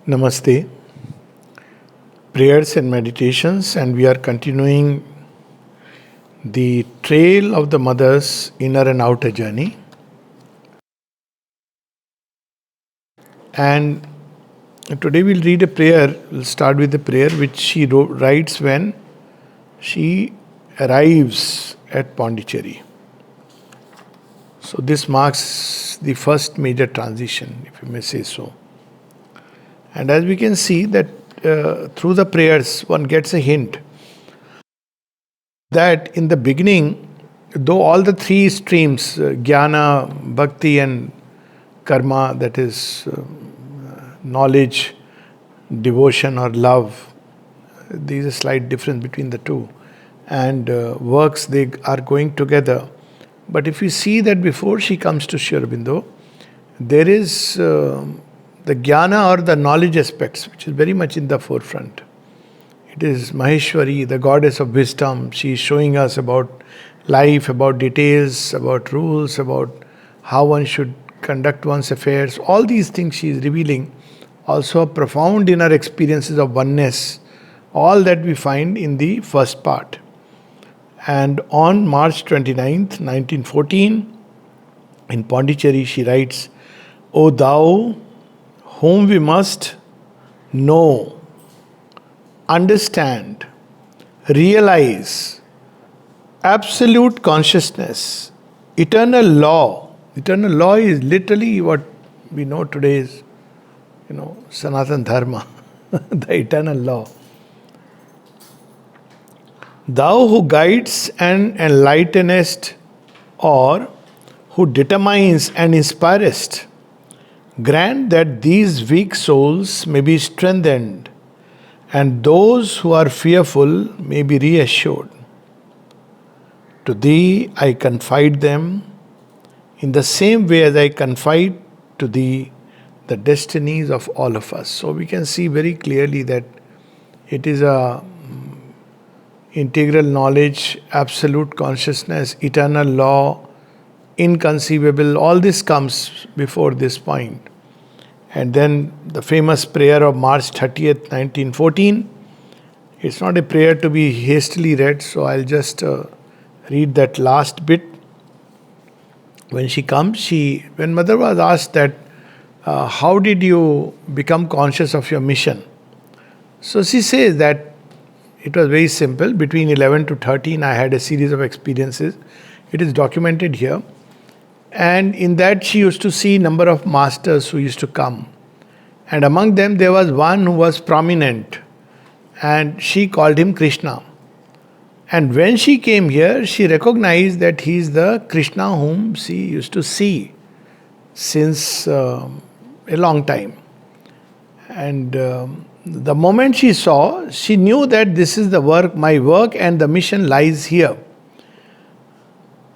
Namaste, prayers and meditations, and we are continuing the trail of the mother's inner and outer journey. And today we'll read a prayer. We'll start with a prayer which she writes when she arrives at Pondicherry. So this marks the first major transition, if you may say so. And as we can see that through the prayers, one gets a hint that in the beginning, though all the three streams, jnana, bhakti, and karma, that is knowledge, devotion, or love, there is a slight difference between the two. And works, they are going together. But if you see that before she comes to Sri Aurobindo, there is the jnana or the knowledge aspects, which is very much in the forefront. It is Maheshwari, the goddess of wisdom. She is showing us about life, about details, about rules, about how one should conduct one's affairs. All these things she is revealing. Also profound inner experiences of oneness. All that we find in the first part. And on March 29th, 1914, in Pondicherry, she writes, O thou whom we must know, understand, realize, absolute consciousness, eternal law. Eternal law is literally what we know today is, Sanatan Dharma, the eternal law. Thou who guides and enlightenest, or who determines and inspirest, grant that these weak souls may be strengthened, and those who are fearful may be reassured. To Thee I confide them in the same way as I confide to Thee the destinies of all of us. So we can see very clearly that it is a integral knowledge, absolute consciousness, eternal law, inconceivable. All this comes before this point. And then the famous prayer of March 30th, 1914. It's not a prayer to be hastily read, so I'll just read that last bit. When she comes, when Mother was asked that, how did you become conscious of your mission? So she says that it was very simple. Between 11 to 13, I had a series of experiences. It is documented here. And in that, she used to see number of masters who used to come. And among them, there was one who was prominent. And she called him Krishna. And when she came here, she recognized that he is the Krishna whom she used to see since a long time. And the moment she saw, she knew that this is the work, my work, and the mission lies here.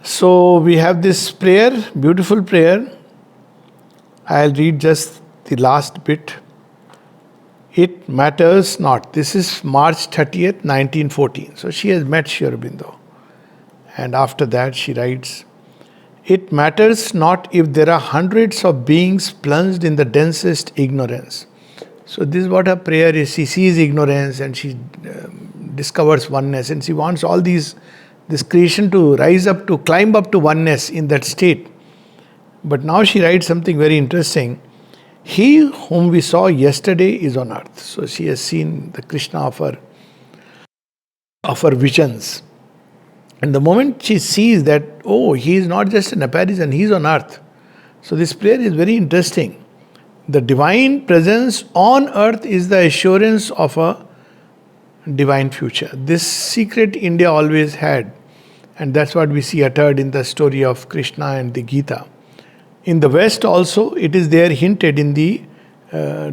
So we have this prayer, beautiful prayer. I'll read just the last bit. It matters not. This is March 30th, 1914. So she has met Sri Aurobindo. And after that she writes, it matters not if there are hundreds of beings plunged in the densest ignorance. So this is what her prayer is. She sees ignorance and she discovers oneness, and she wants all this creation to rise up, to climb up to oneness in that state. But now she writes something very interesting. He whom we saw yesterday is on earth. So she has seen the Krishna of her visions. And the moment she sees that, he is not just an apparition, he is on earth. So this prayer is very interesting. The divine presence on earth is the assurance of a divine future. This secret India always had, and that's what we see uttered in the story of Krishna and the Gita. In the West also, it is there hinted in the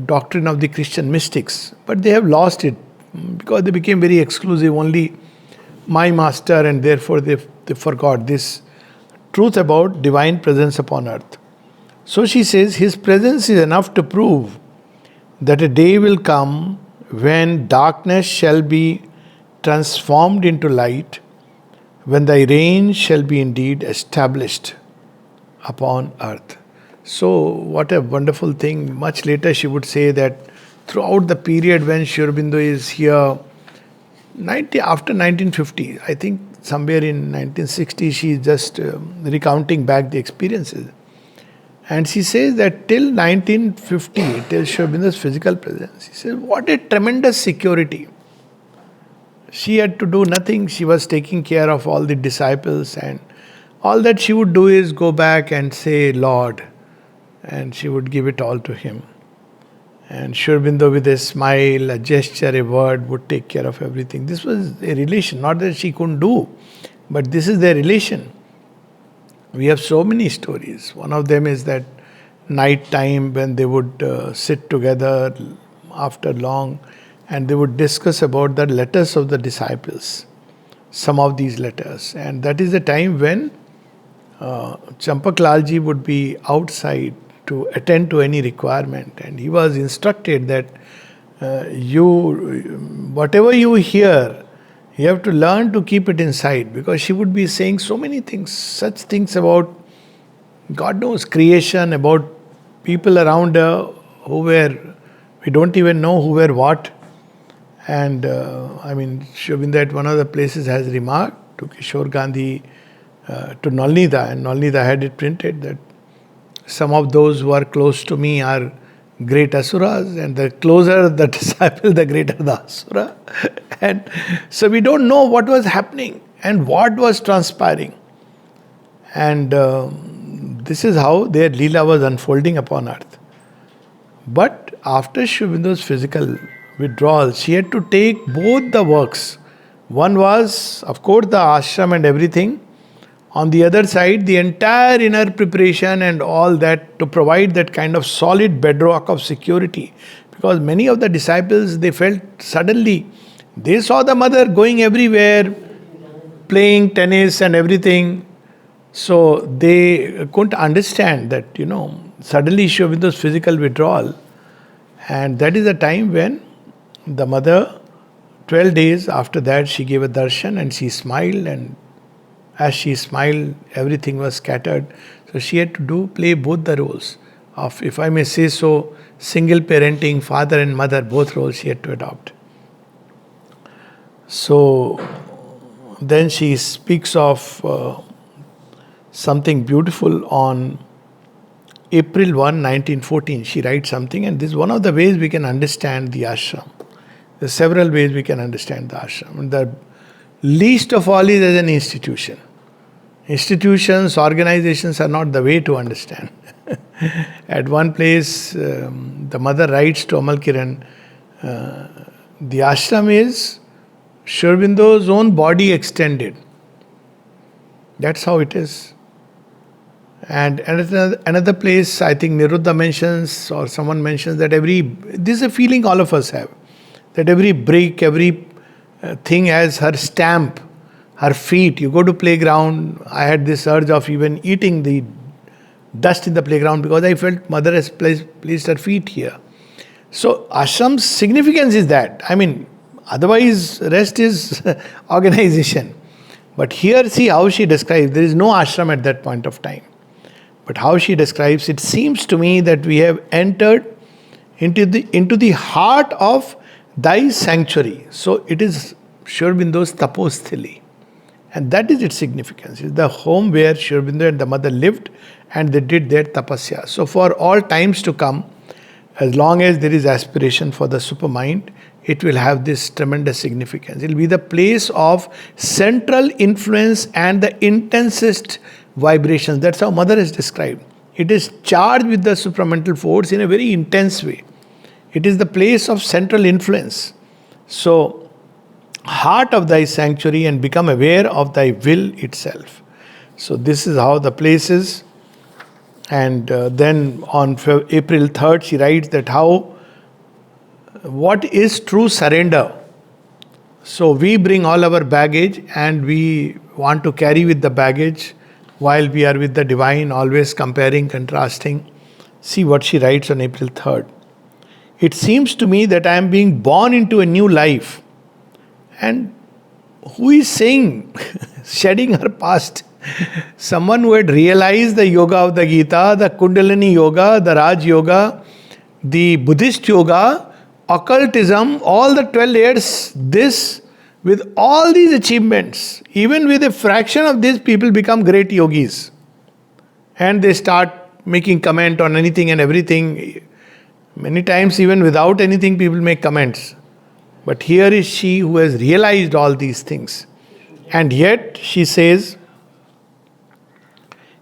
doctrine of the Christian mystics, but they have lost it because they became very exclusive, only my master, and therefore they forgot this truth about divine presence upon earth. So she says, his presence is enough to prove that a day will come when darkness shall be transformed into light, when thy reign shall be indeed established upon earth. So, what a wonderful thing. Much later she would say that throughout the period when Sri Aurobindo is here, after 1950, I think somewhere in 1960, she is just recounting back the experiences. And she says that till 1950, till Sri Aurobindo's physical presence, she says, what a tremendous security. She had to do nothing. She was taking care of all the disciples, and all that she would do is go back and say, Lord, and she would give it all to him. And Sri Aurobindo, with a smile, a gesture, a word, would take care of everything. This was a relation, not that she couldn't do, but this is their relation. We have so many stories. One of them is that night time when they would sit together after long, and they would discuss about the letters of the disciples, some of these letters. And that is the time when Champak Lalji would be outside to attend to any requirement. And he was instructed that whatever you hear, you have to learn to keep it inside, because she would be saying so many things, such things about, God knows, creation, about people around her who were, we don't even know who were what. And Sri Aurobindo at one of the places has remarked to Kishore Gandhi, to Nalnida, and Nalnida had it printed that some of those who are close to me are great asuras, and the closer the disciple, the greater the asura. And so we don't know what was happening and what was transpiring. And this is how their Leela was unfolding upon earth. But after Sri Aurobindo's physical withdrawal, she had to take both the works. One was, of course, the ashram and everything. On the other side, the entire inner preparation and all that, to provide that kind of solid bedrock of security. Because many of the disciples, they felt suddenly, they saw the mother going everywhere, playing tennis and everything. So they couldn't understand that, suddenly Sri Aurobindo's physical withdrawal. And that is the time when the mother, 12 days after that, she gave a darshan and she smiled, and as she smiled, everything was scattered. So she had to play both the roles of, if I may say so, single parenting, father and mother, both roles she had to adopt. So then she speaks of something beautiful on April 1, 1914. She writes something, and this is one of the ways we can understand the ashram. There are several ways we can understand the ashram. And the least of all is as an institution. Institutions, organizations are not the way to understand. At one place, the mother writes to Amal Kiran, the ashram is Sri Aurobindo's own body extended. That's how it is. And another place, I think Niruddha mentions, or someone mentions, that this is a feeling all of us have, that every brick, every thing has her stamp, her feet. You go to playground, I had this urge of even eating the dust in the playground because I felt mother has placed her feet here. So ashram's significance is that. Otherwise rest is organization. But here see how she describes, there is no ashram at that point of time. But how she describes, it seems to me that we have entered into the heart of thy sanctuary. So it is Sri Aurobindo's taposthili. And that is its significance. It's the home where Sri Aurobindo and the mother lived and they did their tapasya. So for all times to come, as long as there is aspiration for the supermind, it will have this tremendous significance. It will be the place of central influence and the intensest vibrations. That's how mother is described. It is charged with the supramental force in a very intense way. It is the place of central influence. So, heart of thy sanctuary and become aware of thy will itself. So this is how the place is. And then on April 3rd, she writes that what is true surrender. So we bring all our baggage and we want to carry with the baggage while we are with the divine, always comparing, contrasting. See what she writes on April 3rd. It seems to me that I am being born into a new life. And who is saying, shedding her past? Someone who had realized the yoga of the Gita, the Kundalini yoga, the Raj yoga, the Buddhist yoga, occultism, all the 12 layers, this, with all these achievements, even with a fraction of this, people become great yogis. And they start making comment on anything and everything. Many times, even without anything, people make comments. But here is she who has realized all these things. And yet, she says,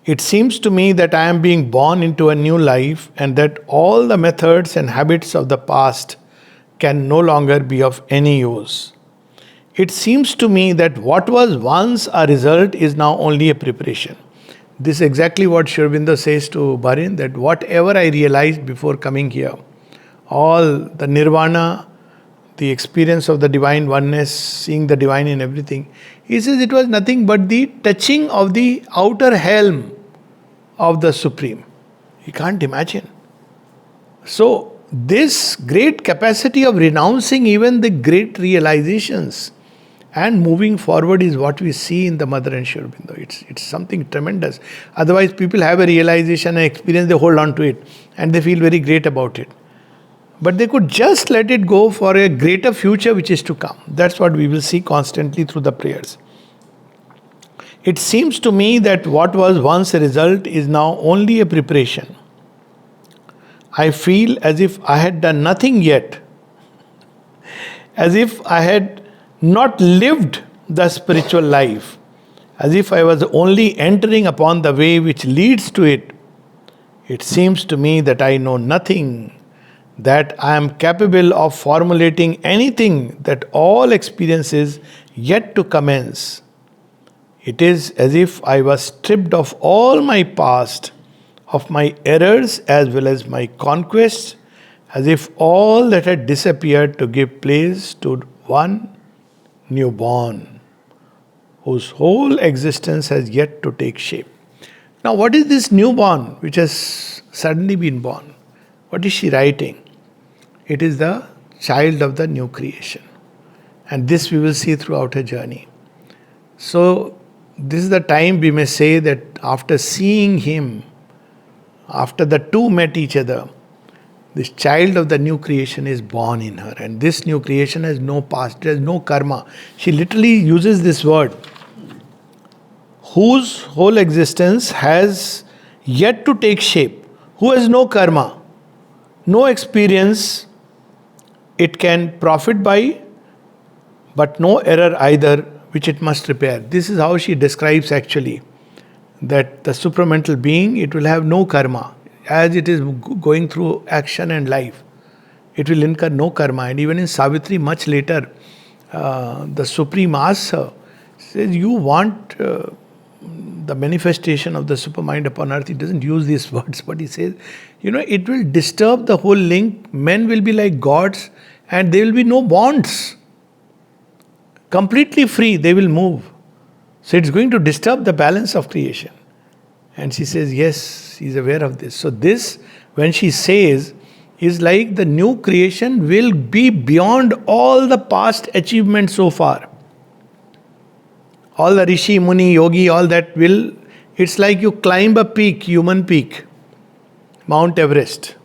it seems to me that I am being born into a new life and that all the methods and habits of the past can no longer be of any use. It seems to me that what was once a result is now only a preparation. This is exactly what Sri Aurobindo says to Bharin, that whatever I realized before coming here, all the nirvana, the experience of the divine oneness, seeing the divine in everything, he says it was nothing but the touching of the outer helm of the Supreme. You can't imagine. So, this great capacity of renouncing even the great realizations and moving forward is what we see in the Mother and Sri Aurobindo. It's something tremendous. Otherwise, people have a realization and experience, they hold on to it and they feel very great about it. But they could just let it go for a greater future which is to come. That's what we will see constantly through the prayers. It seems to me that what was once a result is now only a preparation. I feel as if I had done nothing yet, as if I had not lived the spiritual life, as if I was only entering upon the way which leads to it. It seems to me that I know nothing, that I am capable of formulating anything, that all experiences yet to commence. It is as if I was stripped of all my past, of my errors as well as my conquests, as if all that had disappeared to give place to one newborn, whose whole existence has yet to take shape. Now, what is this newborn which has suddenly been born? What is she writing? It is the child of the new creation. And this we will see throughout her journey. So, this is the time we may say that after seeing him, after the two met each other, this child of the new creation is born in her. And this new creation has no past, it has no karma. She literally uses this word, whose whole existence has yet to take shape, who has no karma, no experience it can profit by, but no error either which it must repair. This is how she describes actually that the supramental being, it will have no karma. As it is going through action and life, it will incur no karma. And even in Savitri, much later, the Supreme asks her, says, you want the manifestation of the supermind upon earth. He doesn't use these words, but he says, it will disturb the whole link. Men will be like gods and there will be no bonds. Completely free, they will move. So it's going to disturb the balance of creation. And she says, yes, he's aware of this. So this, when she says, is like the new creation will be beyond all the past achievements so far. All the Rishi, Muni, Yogi, all that will, it's like you climb a peak, human peak, Mount Everest.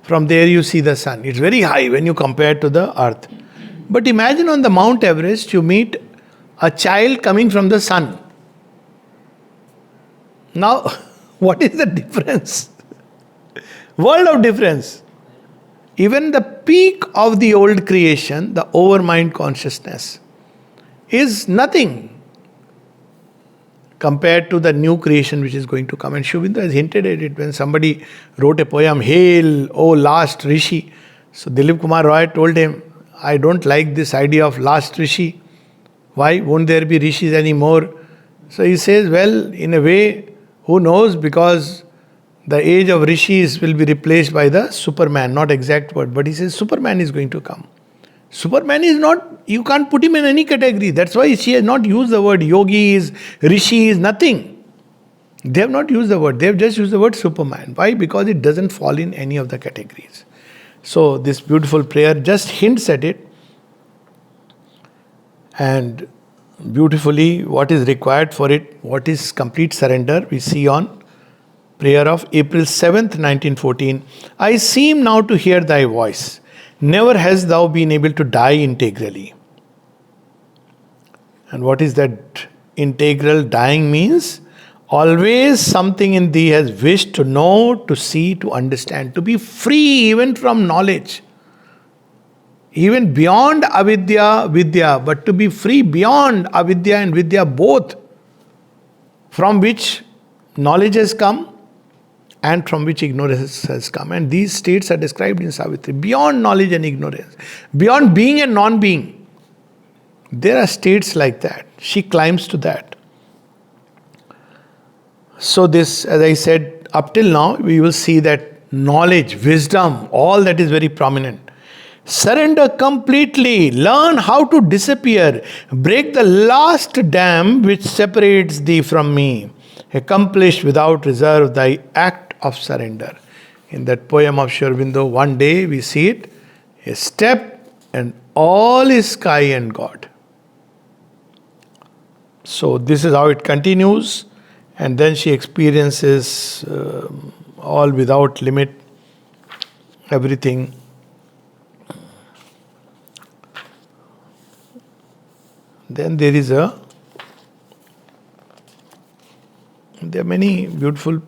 From there you see the sun. It's very high when you compare to the earth. But imagine on the Mount Everest, you meet a child coming from the sun. Now, what is the difference? World of difference. Even the peak of the old creation, the overmind consciousness, is nothing compared to the new creation which is going to come. And Sri Aurobindo has hinted at it when somebody wrote a poem, Hail, O last Rishi. So Dilip Kumar Roy told him, I don't like this idea of last Rishi. Why won't there be Rishis anymore? So he says, well, in a way, who knows, because the age of Rishis will be replaced by the Superman, not exact word, but he says Superman is going to come. Superman is not, you can't put him in any category. That's why she has not used the word yogis, rishis, nothing. They have not used the word, they have just used the word Superman. Why? Because it doesn't fall in any of the categories. So this beautiful prayer just hints at it. And beautifully, what is required for it, what is complete surrender, we see on prayer of April 7th, 1914. I seem now to hear thy voice. Never hast thou been able to die integrally. And what is that integral dying means? Always something in thee has wished to know, to see, to understand, to be free even from knowledge. Even beyond avidya, vidya, but to be free beyond avidya and vidya both, from which knowledge has come and from which ignorance has come. And these states are described in Savitri. Beyond knowledge and ignorance, beyond being and non-being. There are states like that. She climbs to that. So this, as I said, up till now, we will see that knowledge, wisdom, all that is very prominent. Surrender completely. Learn how to disappear. Break the last dam which separates thee from me. Accomplish without reserve thy act of surrender. In that poem of Sri Aurobindo, one day we see it, a step and all is sky and God. So this is how it continues, and then she experiences all without limit, everything. Then there are many beautiful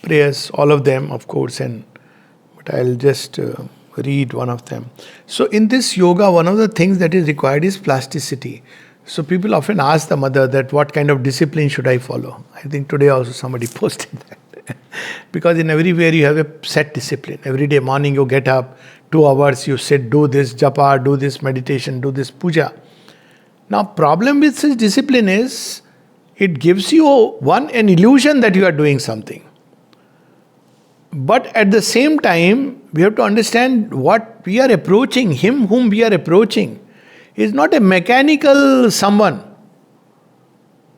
prayers, all of them, of course, but I'll just read one of them. So in this yoga, one of the things that is required is plasticity. So people often ask the mother that what kind of discipline should I follow? I think today also somebody posted that. Because in everywhere you have a set discipline. Every day morning you get up, 2 hours you sit, do this japa, do this meditation, do this puja. Now problem with such discipline is, it gives you an illusion that you are doing something. But at the same time, we have to understand what we are approaching, him whom we are approaching, is not a mechanical someone.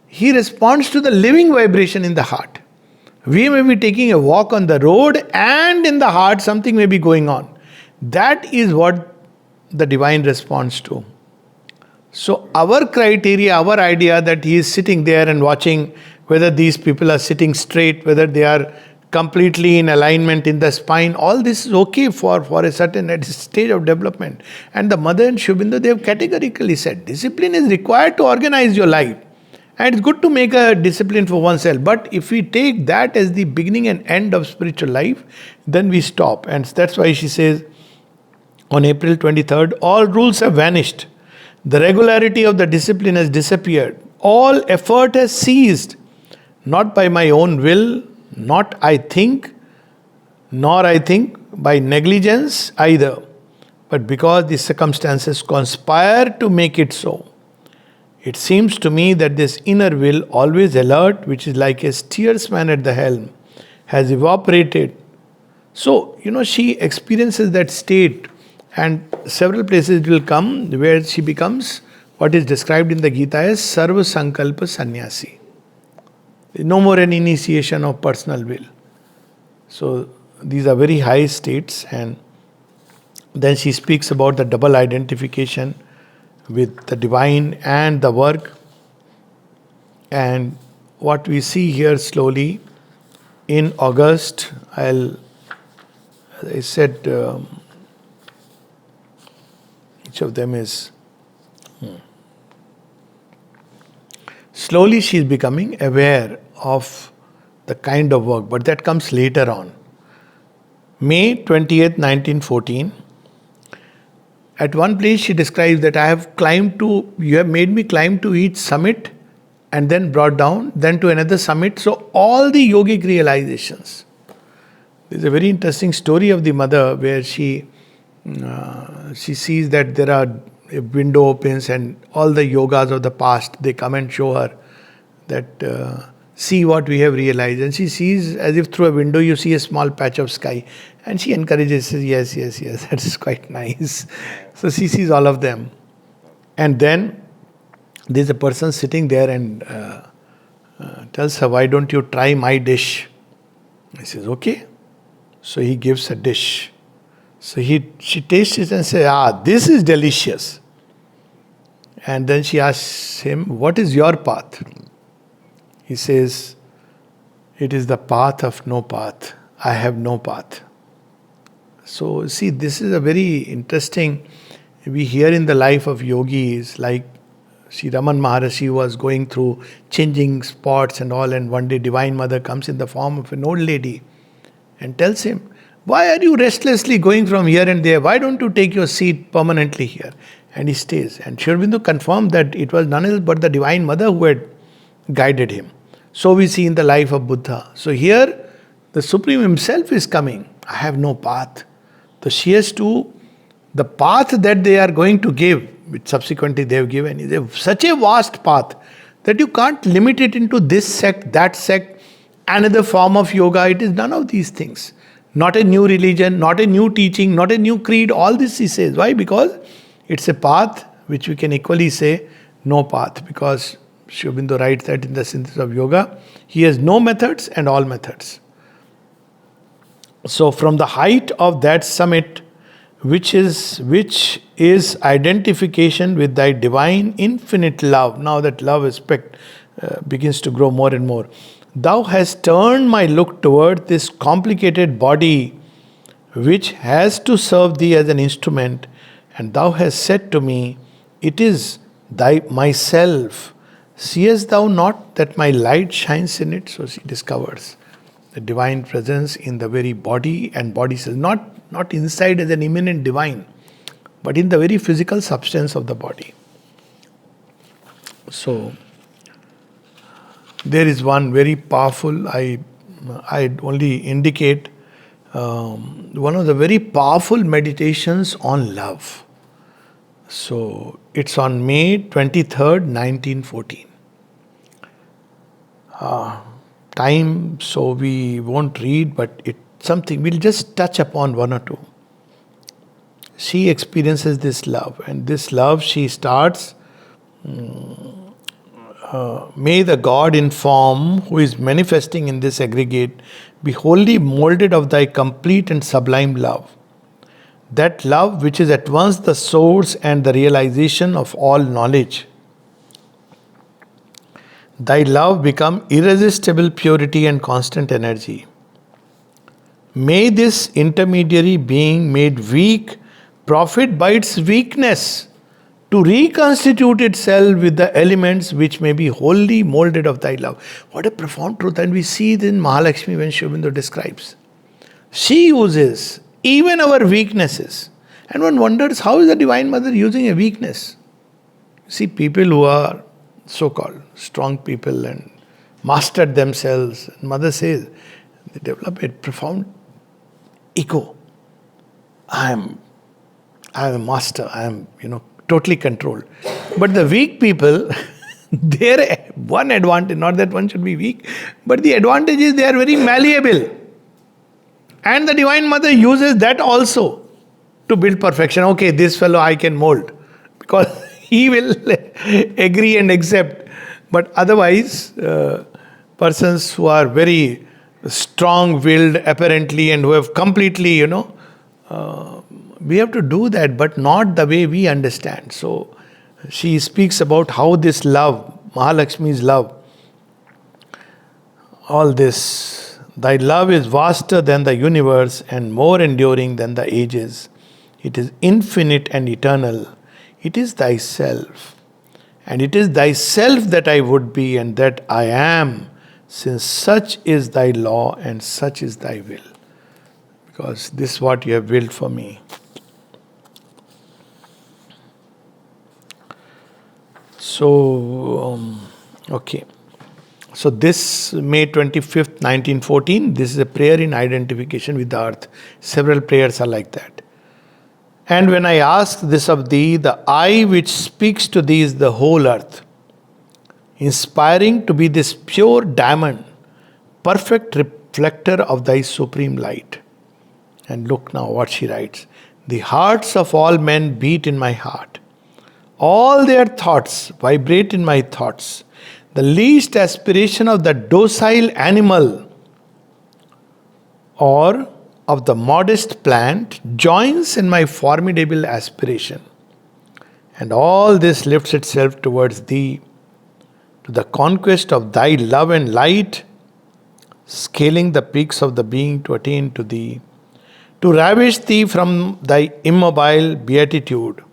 He responds to the living vibration in the heart. We may be taking a walk on the road and in the heart something may be going on. That is what the divine responds to. So our criteria, our idea that he is sitting there and watching whether these people are sitting straight, whether they are completely in alignment in the spine, all this is okay for a certain stage of development. And the mother and Sri Aurobindo, they have categorically said, discipline is required to organize your life. And it's good to make a discipline for oneself. But if we take that as the beginning and end of spiritual life, then we stop. And that's why she says, on April 23rd, all rules have vanished. The regularity of the discipline has disappeared. All effort has ceased. Not by my own will, not I think, nor I think by negligence either, but because the circumstances conspire to make it so. It seems to me that this inner will, always alert, which is like a steersman at the helm, has evaporated. So, she experiences that state, and several places it will come where she becomes what is described in the Gita as Sarva Sankalpa Sannyasi. No more an initiation of personal will. So these are very high states, and then she speaks about the double identification with the divine and the work. And what we see here slowly in August, as I said, each of them is slowly she is becoming aware of the kind of work, but that comes later on. May 20th, 1914. At one place she describes that you have made me climb to each summit and then brought down, then to another summit. So all the yogic realizations. There's a very interesting story of the mother where she sees that there are a window opens and all the yogas of the past, they come and show her that see what we have realized. And she sees as if through a window you see a small patch of sky. And she encourages, says, yes, that is quite nice. So she sees all of them. And then there's a person sitting there and tells her, why don't you try my dish? He says, okay. So he gives a dish. So she tastes it and says, this is delicious. And then she asks him, what is your path? He says, it is the path of no path. I have no path. So, see, this is a very interesting. We hear in the life of yogis, like Sri Raman Maharshi was going through changing spots and all, and one day Divine Mother comes in the form of an old lady and tells him, "Why are you restlessly going from here and there? Why don't you take your seat permanently here?" And he stays. And Sri Aurobindo confirmed that it was none else but the Divine Mother who had guided him. So we see in the life of Buddha. So here, the Supreme Himself is coming. I have no path. So she has to, the path that they are going to give, which subsequently they have given, is such a vast path that you can't limit it into this sect, that sect, another form of yoga. It is none of these things. Not a new religion, not a new teaching, not a new creed. All this he says. Why? Because it's a path which we can equally say no path. Because Sri Aurobindo writes that in the Synthesis of Yoga, he has no methods and all methods. So from the height of that summit, which is identification with thy divine infinite love. Now that love aspect begins to grow more and more. Thou hast turned my look toward this complicated body which has to serve thee as an instrument, and thou hast said to me, "It is thy myself. Seest thou not that my light shines in it?" So she discovers the divine presence in the very body, and body says, not inside as an immanent divine, but in the very physical substance of the body. So there is one very powerful, I only indicate one of the very powerful meditations on love. So it's on May 23rd, 1914. Time, so we won't read, but it's something, we'll just touch upon one or two. She experiences this love, and this love she starts, may the God in form who is manifesting in this aggregate be wholly molded of thy complete and sublime love. That love which is at once the source and the realization of all knowledge. Thy love become irresistible purity and constant energy. May this intermediary being made weak profit by its weakness to reconstitute itself with the elements which may be wholly molded of thy love. What a profound truth. And we see it in Mahalakshmi when Sri Aurobindo describes. She uses even our weaknesses. And one wonders, how is the Divine Mother using a weakness? See, people who are so-called strong people and mastered themselves, Mother says, they develop a profound ego. I am a master. I am, totally controlled. But the weak people, their one advantage, not that one should be weak, but the advantage is they are very malleable. And the Divine Mother uses that also to build perfection. Okay, this fellow I can mold, because he will agree and accept. But otherwise, persons who are very strong-willed apparently and who have completely, we have to do that, but not the way we understand. So she speaks about how this love, Mahalakshmi's love, all this, thy love is vaster than the universe and more enduring than the ages. It is infinite and eternal. It is thyself. And it is thyself that I would be and that I am, since such is thy law and such is thy will. Because this is what you have willed for me. So, okay. So this May 25th, 1914, this is a prayer in identification with the earth. Several prayers are like that. And when I ask this of thee, the eye which speaks to thee is the whole earth, inspiring to be this pure diamond, perfect reflector of thy supreme light. And look now what she writes. The hearts of all men beat in my heart. All their thoughts vibrate in my thoughts. The least aspiration of the docile animal or of the modest plant joins in my formidable aspiration. And all this lifts itself towards thee, to the conquest of thy love and light, scaling the peaks of the being to attain to thee. to ravish thee from thy immobile beatitude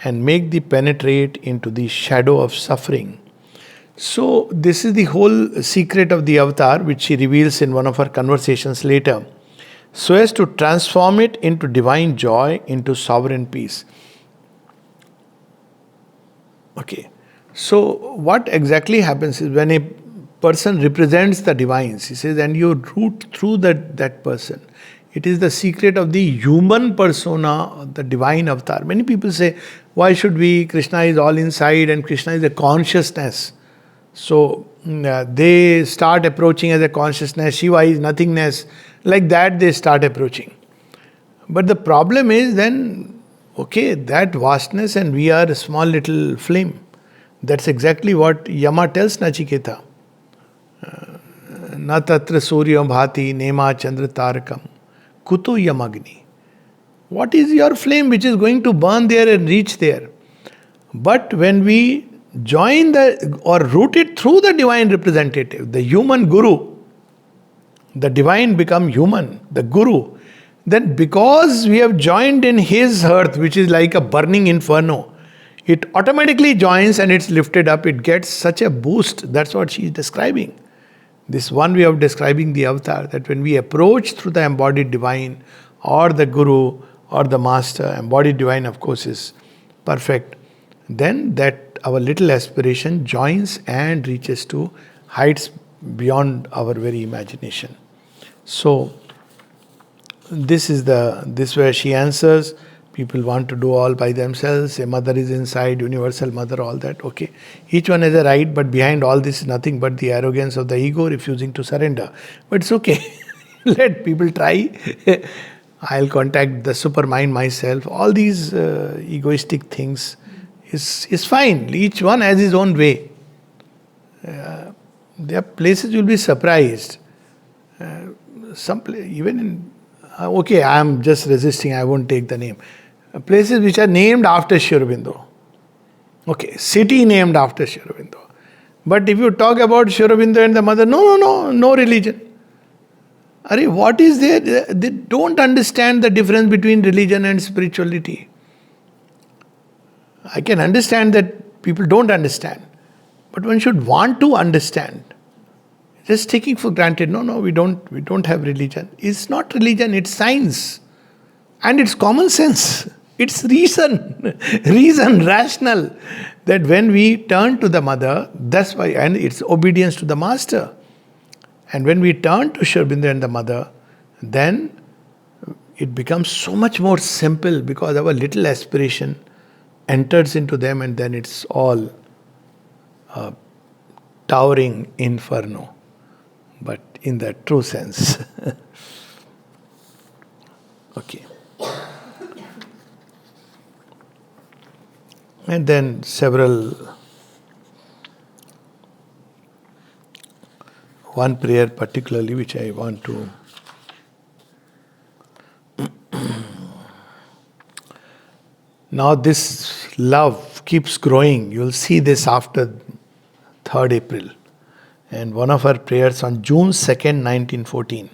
and make thee penetrate into the shadow of suffering. So, this is the whole secret of the avatar, which she reveals in one of her conversations later, so as to transform it into divine joy, into sovereign peace. Okay. So, what exactly happens is when a person represents the divines, he says, and you root through that person. It is the secret of the human persona, the divine avatar. Many people say, why should we? Krishna is all inside and Krishna is a consciousness. So they start approaching as a consciousness, Shiva is nothingness. Like that they start approaching. But the problem is then, okay, that vastness and we are a small little flame. That's exactly what Yama tells Nachiketa. Na tatra surya bhati nema chandra tarakam kuto yamagni. What is your flame which is going to burn there and reach there? But when we join or root it through the divine representative, the human guru, the divine become human, the guru, then because we have joined in his earth, which is like a burning inferno, it automatically joins and it's lifted up, it gets such a boost. That's what she is describing. This one way of describing the avatar, that when we approach through the embodied divine or the guru or the master, embodied divine of course is perfect, then that our little aspiration joins and reaches to heights beyond our very imagination. So this where she answers. People want to do all by themselves. A mother is inside, universal mother, all that. Okay. Each one has a right, but behind all this is nothing but the arrogance of the ego refusing to surrender. But it's okay. Let people try. I'll contact the supermind myself. All these egoistic things is fine. Each one has his own way. There are places you'll be surprised. Even in okay, I am just resisting, I won't take the name. Places which are named after Sri Aurobindo. Okay, city named after Sri Aurobindo. But if you talk about Sri Aurobindo and the mother, no religion. Arey, what is there? They don't understand the difference between religion and spirituality. I can understand that people don't understand. But one should want to understand. Just taking for granted, no, we don't have religion. It's not religion, it's science. And it's common sense. It's reason, rational. That when we turn to the mother, that's why, and it's obedience to the master. And when we turn to Sri Aurobindo and the mother, then it becomes so much more simple because our little aspiration enters into them and then it's all towering inferno. But in the true sense. Okay. And then one prayer particularly which I want to now this love keeps growing. You'll see this after 3rd April. And one of her prayers on June 2nd, 1914.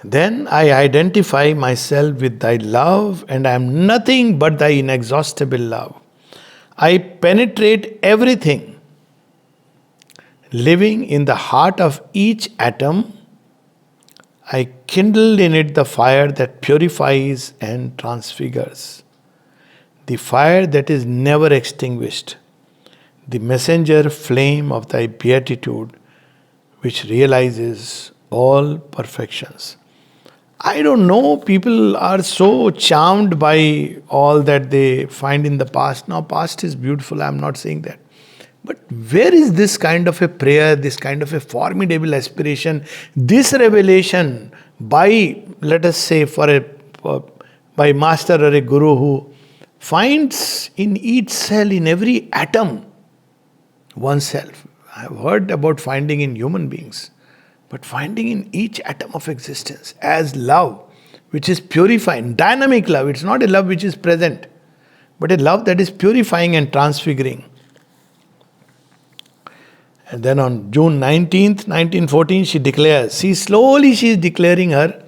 Then I identify myself with thy love, and I am nothing but thy inexhaustible love. I penetrate everything, living in the heart of each atom. I kindle in it the fire that purifies and transfigures, the fire that is never extinguished, the messenger flame of thy beatitude, which realizes all perfections. I don't know, people are so charmed by all that they find in the past. Now, past is beautiful, I'm not saying that. But where is this kind of a prayer, this kind of a formidable aspiration, this revelation by, let us say, by master or a guru who finds in each cell, in every atom, oneself. I have heard about finding in human beings. But finding in each atom of existence as love, which is purifying, dynamic love. It's not a love which is present, but a love that is purifying and transfiguring. And then on June 19th, 1914, she declares, she is declaring her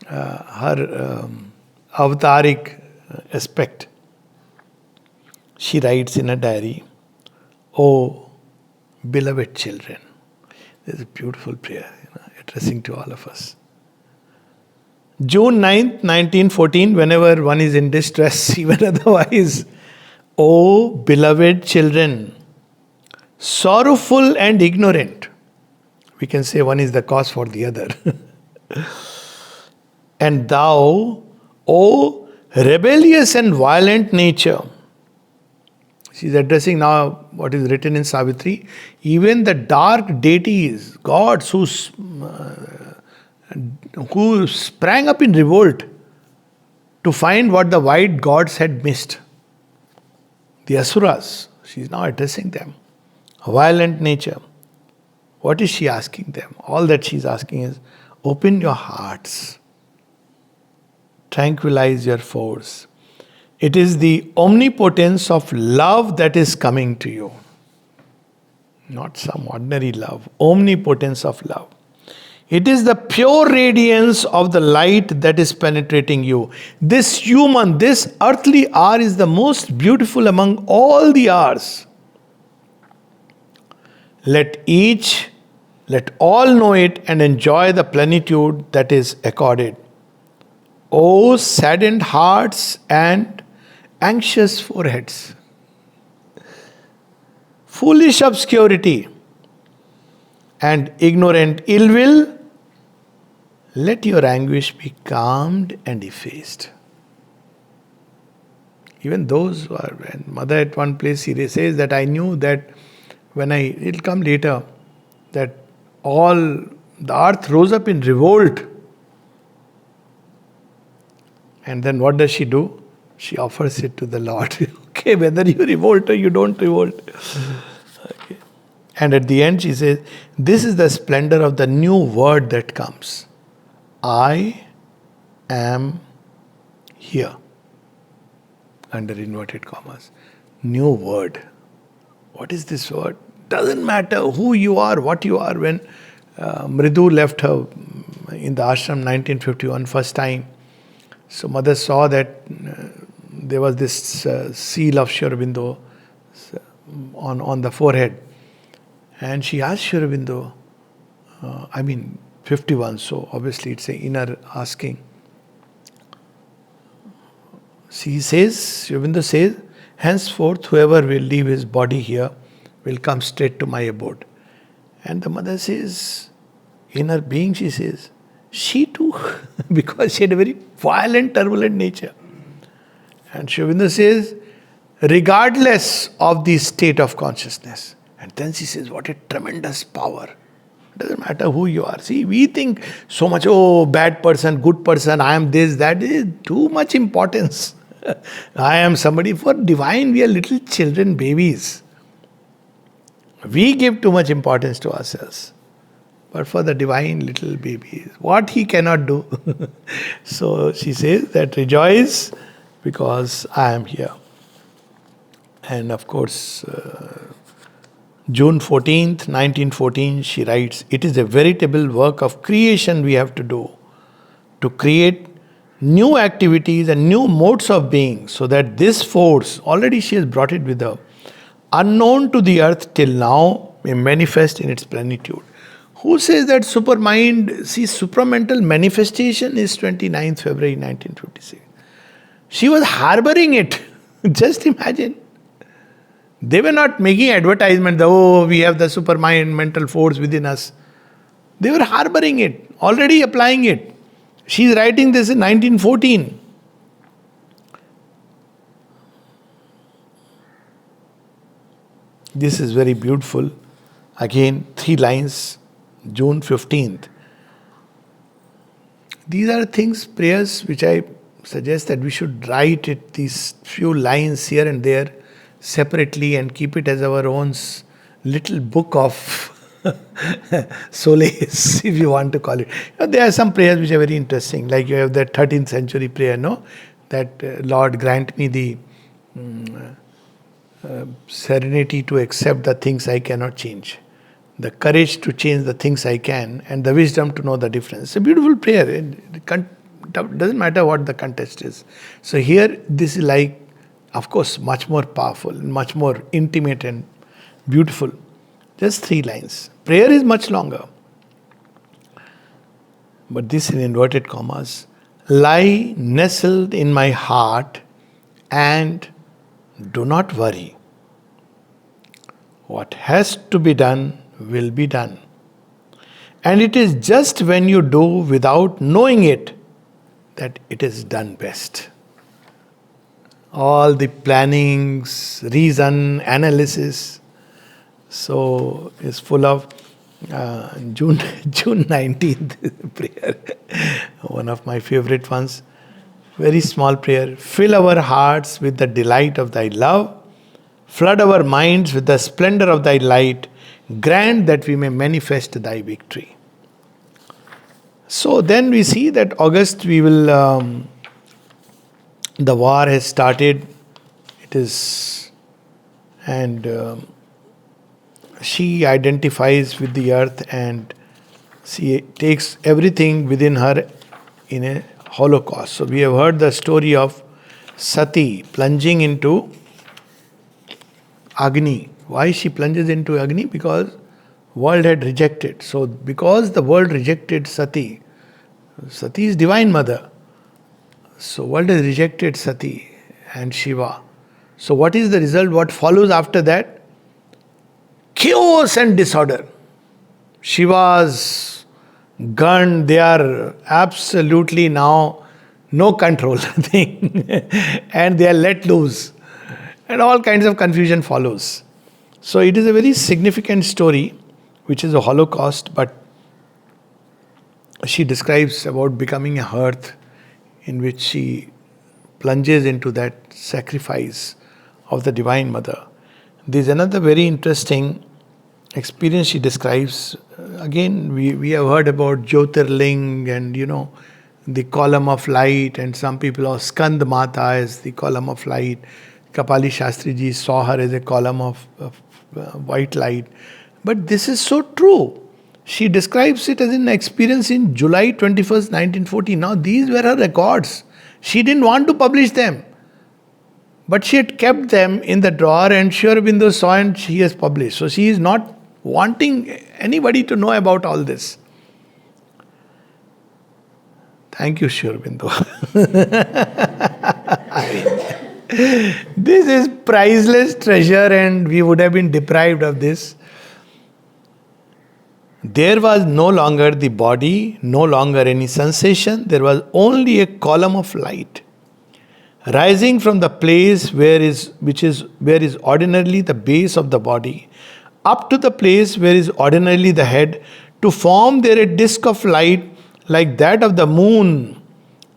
her avataric aspect. She writes in a diary, "Oh, beloved children." This is a beautiful prayer, addressing to all of us. June 9th, 1914, whenever one is in distress, even otherwise, "O beloved children, sorrowful and ignorant." We can say one is the cause for the other. "And thou, O rebellious and violent nature." She's addressing now what is written in Savitri. Even the dark deities, gods who sprang up in revolt to find what the white gods had missed. The Asuras, she's now addressing them. A violent nature. What is she asking them? All that she's asking is, open your hearts. Tranquilize your force. It is the omnipotence of love that is coming to you. Not some ordinary love. Omnipotence of love. It is the pure radiance of the light that is penetrating you. This human, this earthly hour is the most beautiful among all the hours. Let all know it and enjoy the plenitude that is accorded. O saddened hearts and anxious foreheads, foolish obscurity and ignorant ill will, let your anguish be calmed and effaced. Even those who are, and Mother at one place he says that I knew that it'll come later, that all the earth rose up in revolt. And then what does she do? She offers it to the Lord. Okay, whether you revolt or you don't revolt. Okay. And at the end she says, this is the splendor of the new word that comes. I am here. Under inverted commas. New word. What is this word? Doesn't matter who you are, what you are. When Mridu left her in the ashram 1951 first time, so Mother saw that there was this seal of Sri Aurobindo on the forehead. And she asked Sri Aurobindo, 51, so obviously it's an inner asking. Sri Aurobindo says, henceforth whoever will leave his body here will come straight to my abode. And the Mother says, in her being she says, she too, because she had a very violent, turbulent nature. And Sri Aurobindo says, regardless of the state of consciousness. And then she says, what a tremendous power. It doesn't matter who you are. See, we think so much, bad person, good person, I am this, that is too much importance. I am somebody. For divine, we are little children, babies. We give too much importance to ourselves. But for the divine, little babies, what he cannot do. So she says that rejoice because I am here. And of course, June 14th, 1914, she writes, it is a veritable work of creation we have to do to create new activities and new modes of being so that this force, already she has brought it with her, unknown to the earth till now, may manifest in its plenitude. Who says that supermind, supramental manifestation is 29th February 1956. She was harboring it. Just imagine. They were not making advertisement, we have the supermind mental force within us. They were harboring it, already applying it. She is writing this in 1914. This is very beautiful. Again, 3 lines, June 15th. These are things, prayers, which I suggest that we should write it, these few lines here and there, separately and keep it as our own little book of solace, if you want to call it. There are some prayers which are very interesting, like you have that 13th century prayer, that Lord grant me the serenity to accept the things I cannot change, the courage to change the things I can, and the wisdom to know the difference. It's a beautiful prayer. Doesn't matter what the context is. So here, this is like, of course, much more powerful, much more intimate and beautiful. Just 3 lines. Prayer is much longer. But this in inverted commas. Lie nestled in my heart and do not worry. What has to be done will be done. And it is just when you do without knowing it that it is done best. All the plannings, reason, analysis, so is full of June 19th prayer. One of my favorite ones. Very small prayer. Fill our hearts with the delight of thy love. Flood our minds with the splendor of thy light. Grant that we may manifest thy victory. So then we see that August we will, the war has started. It is, and she identifies with the earth and she takes everything within her in a holocaust. So we have heard the story of Sati plunging into Agni. Why she plunges into Agni? Because world had rejected. So because the world rejected Sati, Sati is divine mother. So world has rejected Sati and Shiva. So what is the result? What follows after that? Chaos and disorder. Shiva's gun, they are absolutely now no control thing. And they are let loose. And all kinds of confusion follows. So it is a very significant story, which is a Holocaust, but she describes about becoming a hearth in which she plunges into that sacrifice of the Divine Mother. There is another very interesting experience she describes. Again, we have heard about Jyotirling and, the column of light, and some people are Skand Mata as the column of light. Kapali Shastri ji saw her as a column of white light. But this is so true. She describes it as an experience in July 21st, 1940. Now, these were her records. She didn't want to publish them. But she had kept them in the drawer and Sri Aurobindo saw and she has published. So she is not wanting anybody to know about all this. Thank you, Sri Aurobindo. This is priceless treasure and we would have been deprived of this. There was no longer the body, no longer any sensation. There was only a column of light rising from the place where is ordinarily the base of the body, up to the place where is ordinarily the head, to form there a disk of light like that of the moon.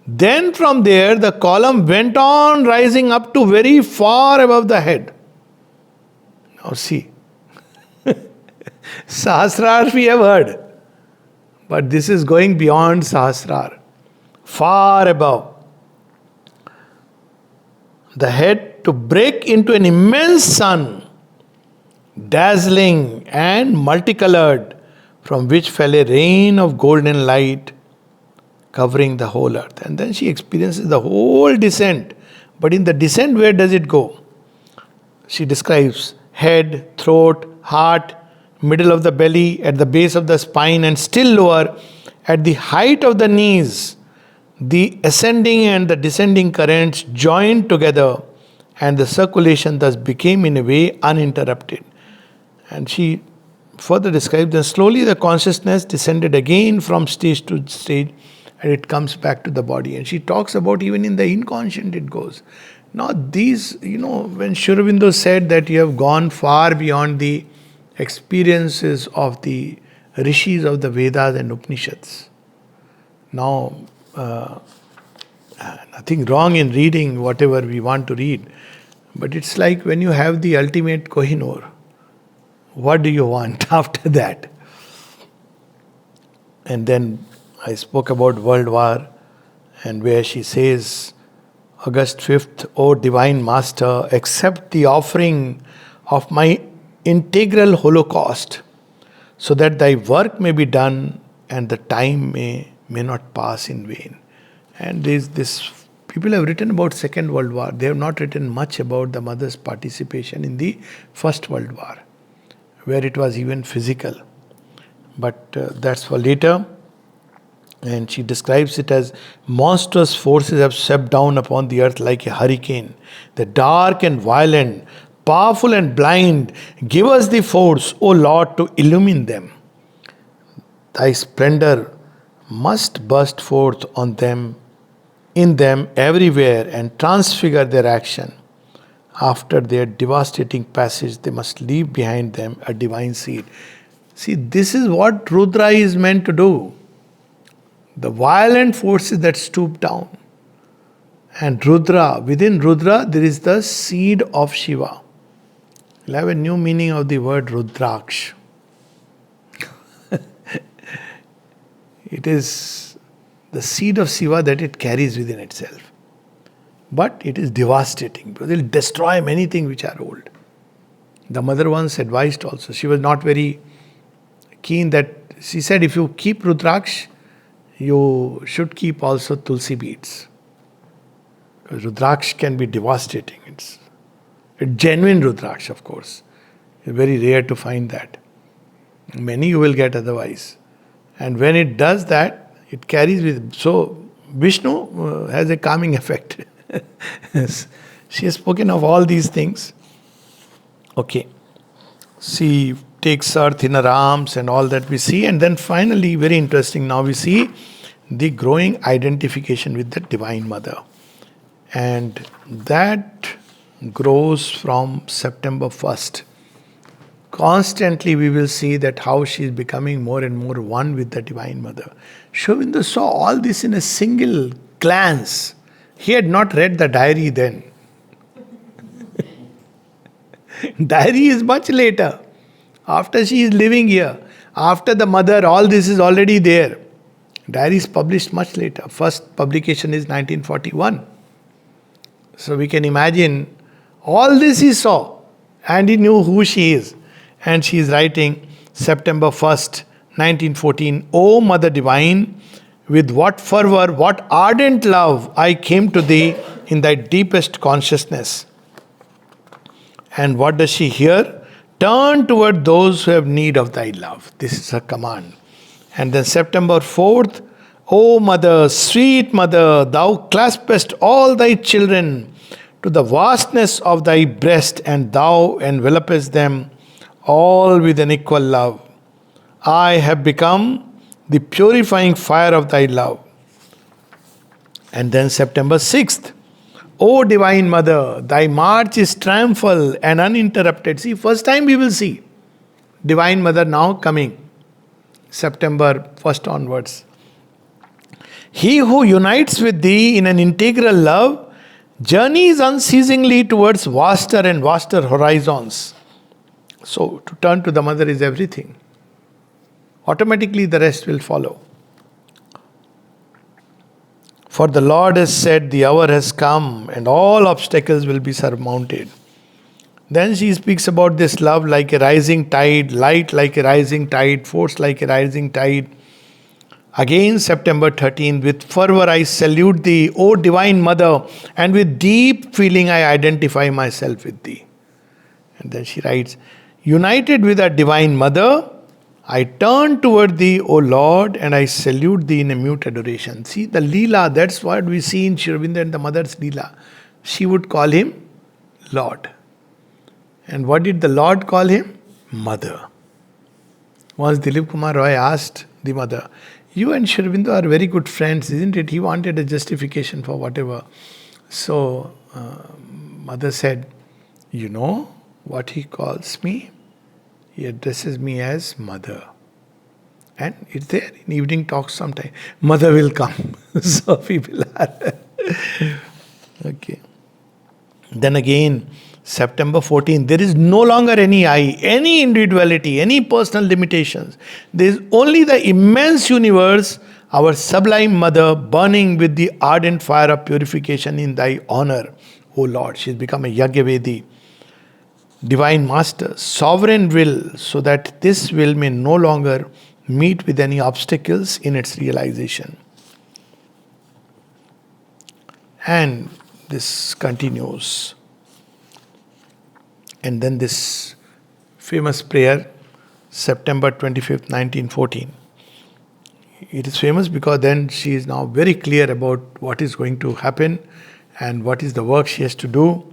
Then from there the column went on rising up to very far above the head. Now see, Sahasrar we have heard, but this is going beyond Sahasrar, far above the head, to break into an immense sun, dazzling and multicolored, from which fell a rain of golden light covering the whole earth. And then she experiences the whole descent. But in the descent, where does it go? She describes head, throat, heart, middle of the belly, at the base of the spine, and still lower, at the height of the knees. The ascending and the descending currents joined together, and the circulation thus became in a way uninterrupted. And she further describes that slowly the consciousness descended again from stage to stage, and it comes back to the body. And she talks about even in the inconscient it goes. Now these, when Sri Aurobindo said that you have gone far beyond the experiences of the rishis of the Vedas and Upanishads. Now, nothing wrong in reading whatever we want to read, but it's like when you have the ultimate Kohinoor, what do you want after that? And then I spoke about World War, and where she says, August 5th, O Divine Master, accept the offering of my integral holocaust, so that thy work may be done and the time may not pass in vain. And this people have written about Second World War. They have not written much about the mother's participation in the First World War, where it was even physical. But that's for later. And she describes it as monstrous forces have swept down upon the earth like a hurricane. The dark and violent, powerful and blind, give us the force, O Lord, to illumine them. Thy splendor must burst forth on them, in them, everywhere, and transfigure their action. After their devastating passage, they must leave behind them a divine seed. See, this is what Rudra is meant to do. The violent forces that stoop down. And Rudra, within Rudra, there is the seed of Shiva. We'll have a new meaning of the word Rudraksh. It is the seed of Shiva that it carries within itself. But it is devastating because it will destroy many things which are old. The mother once advised also. She was not very keen that, she said, if you keep Rudraksh, you should keep also Tulsi beads. Because Rudraksh can be devastating. It's a genuine Rudraksh, of course. It's very rare to find that. Many you will get otherwise. And when it does that, it carries with. So, Vishnu has a calming effect. She has spoken of all these things. Okay. She takes earth in her arms and all that we see. And then finally, very interesting, now we see the growing identification with the Divine Mother. And that grows from September 1st. Constantly we will see that how she is becoming more and more one with the Divine Mother. Sri Aurobindo saw all this in a single glance. He had not read the diary then. Diary is much later. After she is living here, after the mother, all this is already there. Diary is published much later. First publication is 1941. So we can imagine all this he saw and he knew who she is. And she is writing September 1st, 1914, O Mother Divine, with what fervor, what ardent love I came to thee in thy deepest consciousness. And what does she hear? Turn toward those who have need of thy love. This is her command. And then September 4th, O Mother, sweet Mother, thou claspest all thy children to the vastness of thy breast, and thou envelopest them all with an equal love. I have become the purifying fire of thy love. And then September 6th, O Divine Mother, thy march is triumphal and uninterrupted. See, first time we will see Divine Mother now coming. September 1st onwards. He who unites with thee in an integral love journeys unceasingly towards vaster and vaster horizons. So, to turn to the mother is everything. Automatically the rest will follow. For the Lord has said, the hour has come and all obstacles will be surmounted. Then she speaks about this love like a rising tide, light like a rising tide, force like a rising tide. Again, September 13th, with fervor I salute thee, O Divine Mother, and with deep feeling I identify myself with thee. And then she writes, united with our Divine Mother, I turn toward thee, O Lord, and I salute thee in a mute adoration. See, the Leela, that's what we see in Sri Aurobindo and the mother's Leela. She would call him Lord. And what did the Lord call him? Mother. Once Dilip Kumar Roy asked the mother, you and Sri Aurobindo are very good friends, isn't it? He wanted a justification for whatever. So, mother said, you know what he calls me? He addresses me as mother. And it's there in evening talks sometime. Mother will come. So people are. Okay. Then again, September 14th, there is no longer any I, any individuality, any personal limitations. There is only the immense universe, our sublime mother, burning with the ardent fire of purification in thy honor, O Lord. She has become a Yajnavedi. Divine Master, sovereign will, so that this will may no longer meet with any obstacles in its realization. And this continues. And then this famous prayer, September 25th, 1914. It is famous because then she is now very clear about what is going to happen and what is the work she has to do.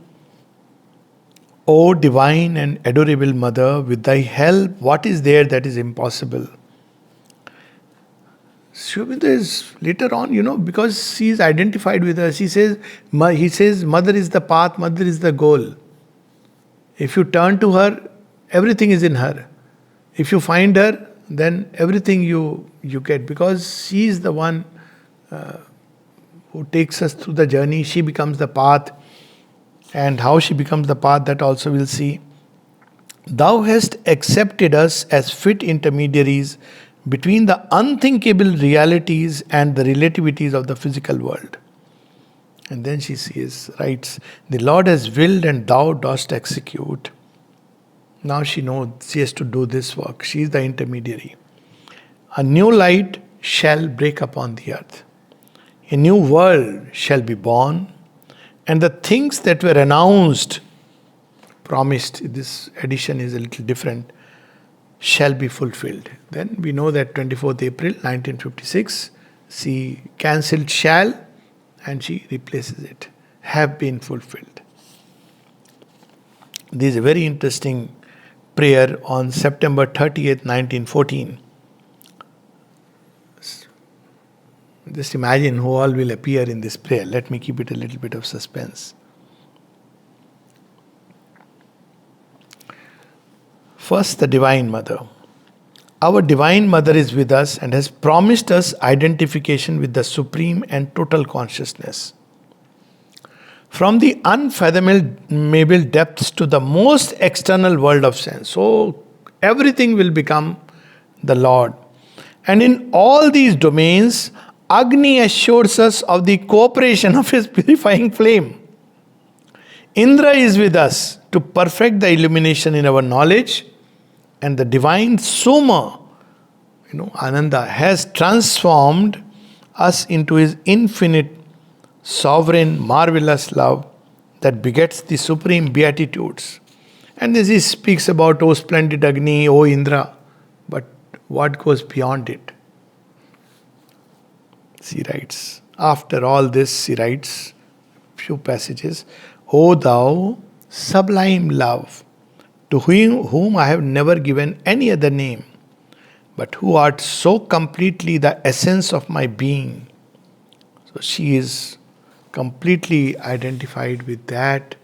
O divine and adorable Mother, with thy help, what is there that is impossible? Sri Aurobindo is later on, because she is identified with her, he says, Mother is the path, Mother is the goal. If you turn to her, everything is in her. If you find her, then everything you get, because she is the one who takes us through the journey. She becomes the path, and how she becomes the path, that also we'll see. Thou hast accepted us as fit intermediaries between the unthinkable realities and the relativities of the physical world. And then she writes, the Lord has willed and thou dost execute. Now she knows she has to do this work. She is the intermediary. A new light shall break upon the earth. A new world shall be born. And the things that were announced, promised, this edition is a little different, shall be fulfilled. Then we know that 24th April 1956, she cancelled shall and she replaces it. Have been fulfilled. This is a very interesting prayer on September 30th, 1914. Just imagine who all will appear in this prayer. Let me keep it a little bit of suspense. First, the Divine Mother. Our Divine Mother is with us and has promised us identification with the Supreme and Total Consciousness. From the unfathomable depths to the most external world of sense. So, everything will become the Lord. And in all these domains, Agni assures us of the cooperation of his purifying flame. Indra is with us to perfect the illumination in our knowledge, and the divine Soma, Ananda, has transformed us into his infinite, sovereign, marvelous love that begets the supreme beatitudes. And this he speaks about, O splendid Agni, O Indra, but what goes beyond it? She writes, after all this, she writes few passages, O thou sublime love, to whom I have never given any other name, but who art so completely the essence of my being. So she is completely identified with that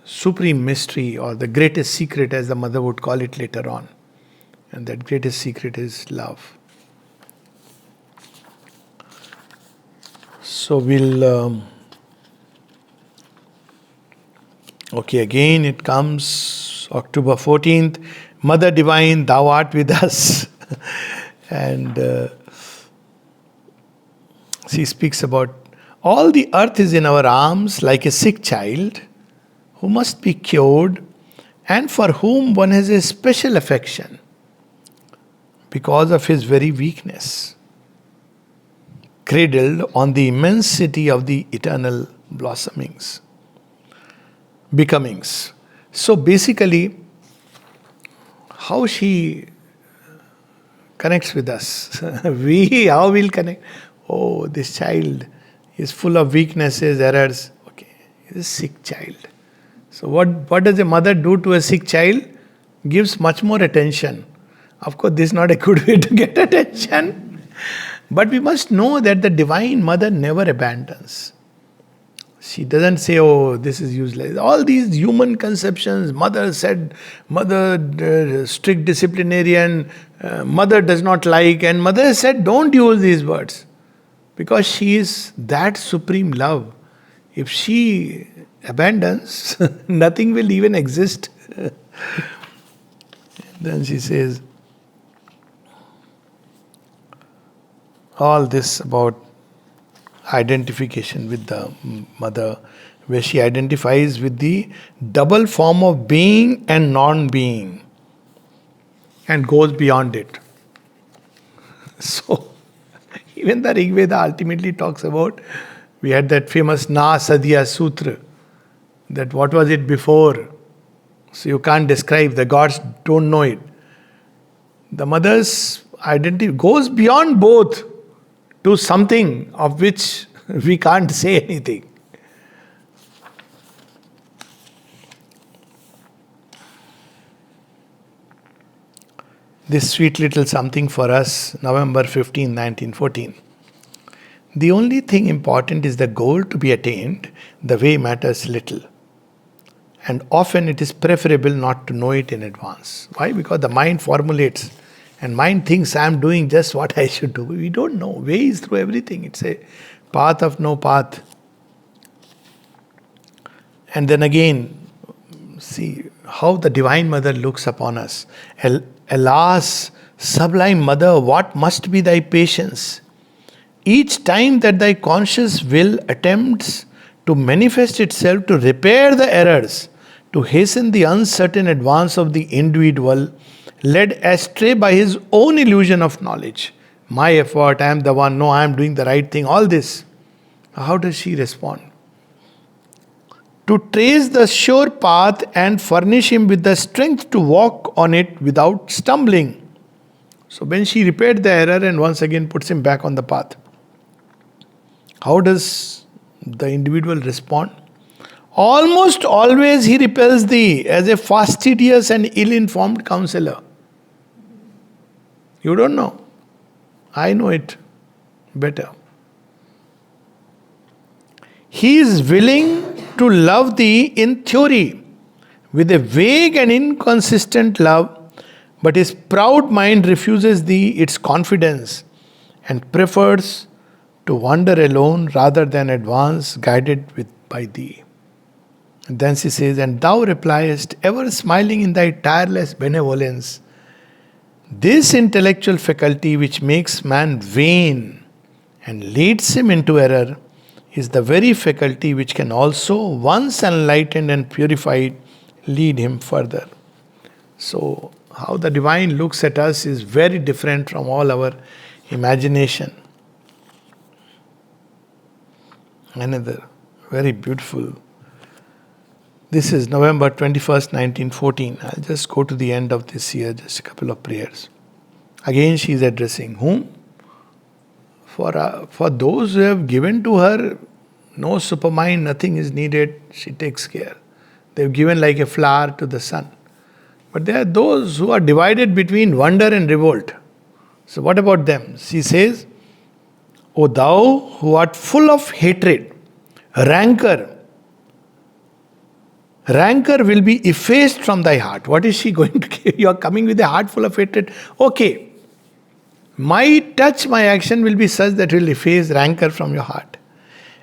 supreme mystery, or the greatest secret, as the mother would call it later on. And that greatest secret is love. So we'll... again it comes October 14th. Mother Divine, thou art with us. And she speaks about all the earth is in our arms like a sick child who must be cured and for whom one has a special affection because of his very weakness, cradled on the immensity of the eternal becomings. So basically, how she connects with us. How we'll connect? Oh, this child is full of weaknesses, errors. Okay, he's a sick child. So what does a mother do to a sick child? Gives much more attention. Of course, this is not a good way to get attention. But we must know that the Divine Mother never abandons. She doesn't say, oh, this is useless. All these human conceptions, mother said, mother strict disciplinarian, mother does not like, and mother said, don't use these words. Because she is that supreme love. If she abandons, nothing will even exist. Then she says, all this about identification with the mother, where she identifies with the double form of being and non-being and goes beyond it. So, even the Rig Veda ultimately talks about We had that famous Na Sadhya Sutra, that what was it before? So you can't describe, the gods don't know it. The mother's identity goes beyond both to something of which we can't say anything. This sweet little something for us, November 15, 1914. The only thing important is the goal to be attained, the way matters little. And often it is preferable not to know it in advance. Why? Because the mind formulates and mind thinks I am doing just what I should do. We don't know. Way is through everything. It's a path of no path. And then again, see how the Divine Mother looks upon us. Alas, sublime Mother, what must be thy patience? Each time that thy conscious will attempts to manifest itself to repair the errors, to hasten the uncertain advance of the individual, led astray by his own illusion of knowledge. My effort, I am the one, no, I am doing the right thing, all this. How does she respond? To trace the sure path and furnish him with the strength to walk on it without stumbling. So when she repaired the error and once again puts him back on the path, how does the individual respond? Almost always he repels thee as a fastidious and ill-informed counselor. You don't know. I know it better. He is willing to love thee in theory with a vague and inconsistent love, but his proud mind refuses thee its confidence and prefers to wander alone rather than advance guided by thee. And then she says, and thou repliest, ever smiling in thy tireless benevolence, this intellectual faculty which makes man vain and leads him into error is the very faculty which can also, once enlightened and purified, lead him further. So, how the divine looks at us is very different from all our imagination. Another very beautiful. This is November 21st, 1914. I'll just go to the end of this year, just a couple of prayers. Again, she is addressing whom? For those who have given to her no supermind, nothing is needed, she takes care. They've given like a flower to the sun. But there are those who are divided between wonder and revolt. So what about them? She says, O thou who art full of hatred, rancor will be effaced from thy heart. What is she going to give? You are coming with a heart full of hatred. Okay. My touch, my action will be such that it will efface rancor from your heart.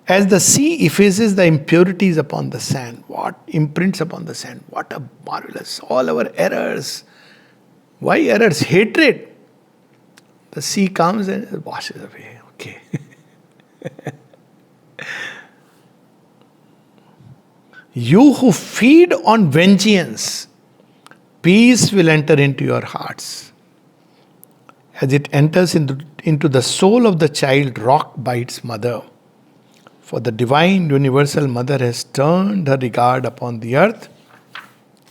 As the sea effaces the impurities upon the sand. What imprints upon the sand? What a marvelous. All our errors. Why errors? Hatred. The sea comes and washes away. Okay. You who feed on vengeance, peace will enter into your hearts. As it enters into the soul of the child rocked by its mother. For the divine universal mother has turned her regard upon the earth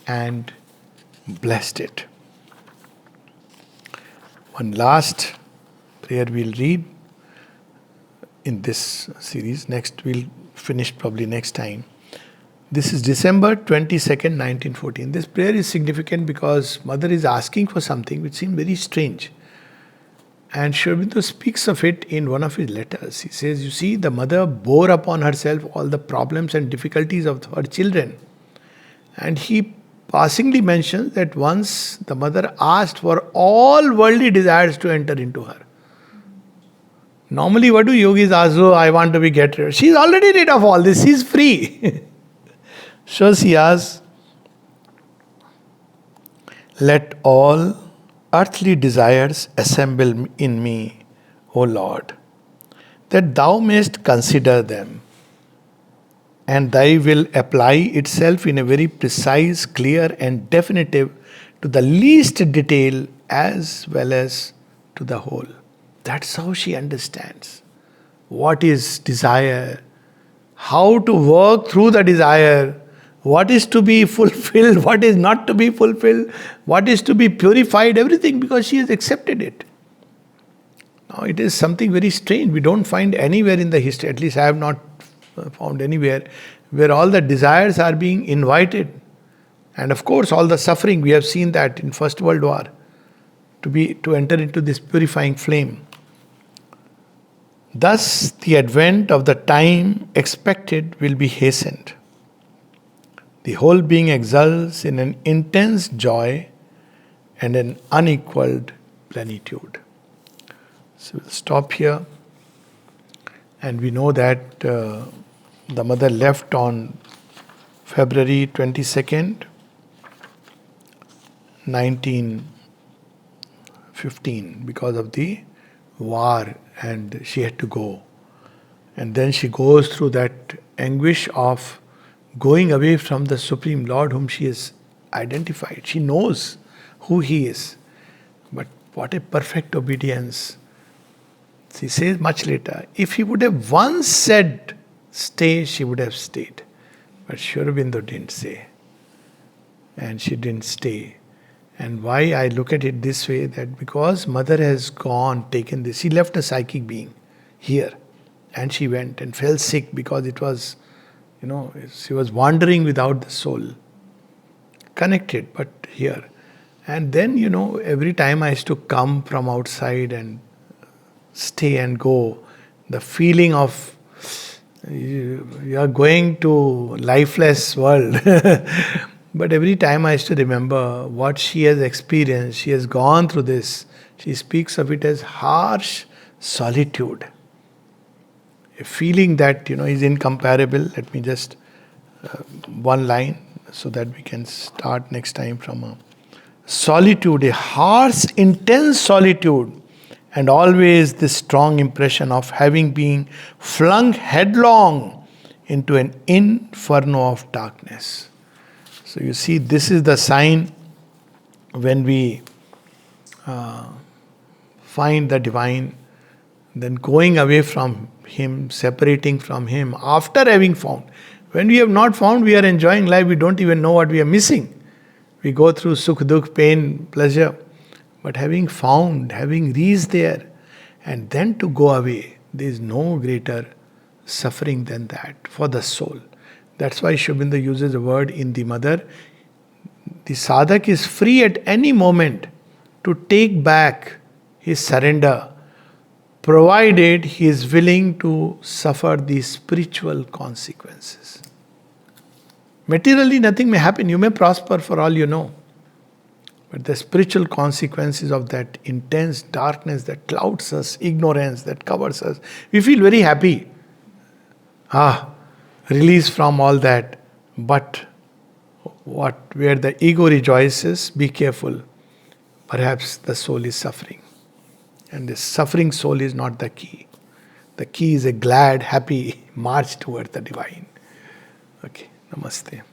and blessed it. One last prayer we'll read in this series. Next we'll finish probably next time. This is December 22nd, 1914. This prayer is significant because mother is asking for something which seemed very strange. And Sri Aurobindo speaks of it in one of his letters. He says, you see, the mother bore upon herself all the problems and difficulties of her children. And he passingly mentions that once the mother asked for all worldly desires to enter into her. Normally, what do yogis ask? Oh, I want to be get rid. She's already rid of all this. She's free. So she asks, let all earthly desires assemble in me, O Lord, that thou mayest consider them, and thy will apply itself in a very precise, clear, and definitive to the least detail as well as to the whole. That's how she understands what is desire, how to work through the desire, what is to be fulfilled, what is not to be fulfilled, what is to be purified, everything, because she has accepted it. Now it is something very strange. We don't find anywhere in the history, at least I have not found anywhere, where all the desires are being invited. And of course all the suffering, we have seen that in First World War, to enter into this purifying flame. Thus the advent of the time expected will be hastened. The whole being exults in an intense joy and an unequaled plenitude. So we'll stop here. And we know that the mother left on February 22nd, 1915, because of the war, and she had to go. And then she goes through that anguish of going away from the Supreme Lord whom she has identified. She knows who He is. But what a perfect obedience. She says much later, if He would have once said, stay, she would have stayed. But Sri Aurobindo didn't say. And she didn't stay. And why I look at it this way, that because mother has gone, taken this, she left a psychic being here. And she went and fell sick because it was, she was wandering without the soul. Connected, but here. And then, every time I used to come from outside and stay and go, the feeling of you are going to lifeless world. But every time I used to remember what she has experienced, she has gone through this. She speaks of it as harsh solitude. A feeling that, is incomparable. Let me just, one line, so that we can start next time from a solitude, a harsh, intense solitude. And always this strong impression of having been flung headlong into an inferno of darkness. So you see, this is the sign when we find the divine, then going away from Him, separating from Him, after having found. When we have not found, we are enjoying life, we don't even know what we are missing. We go through sukh, dukh, pain, pleasure. But having found, having reached there, and then to go away, there is no greater suffering than that for the soul. That's why Sri Aurobindo uses the word in the mother. The sadhak is free at any moment to take back his surrender, provided he is willing to suffer the spiritual consequences. Materially, nothing may happen. You may prosper for all you know. But the spiritual consequences of that intense darkness that clouds us, ignorance that covers us, we feel very happy. Release from all that. But where the ego rejoices, be careful. Perhaps the soul is suffering. And the suffering soul is not the key. The key is a glad, happy march toward the divine. Okay, namaste.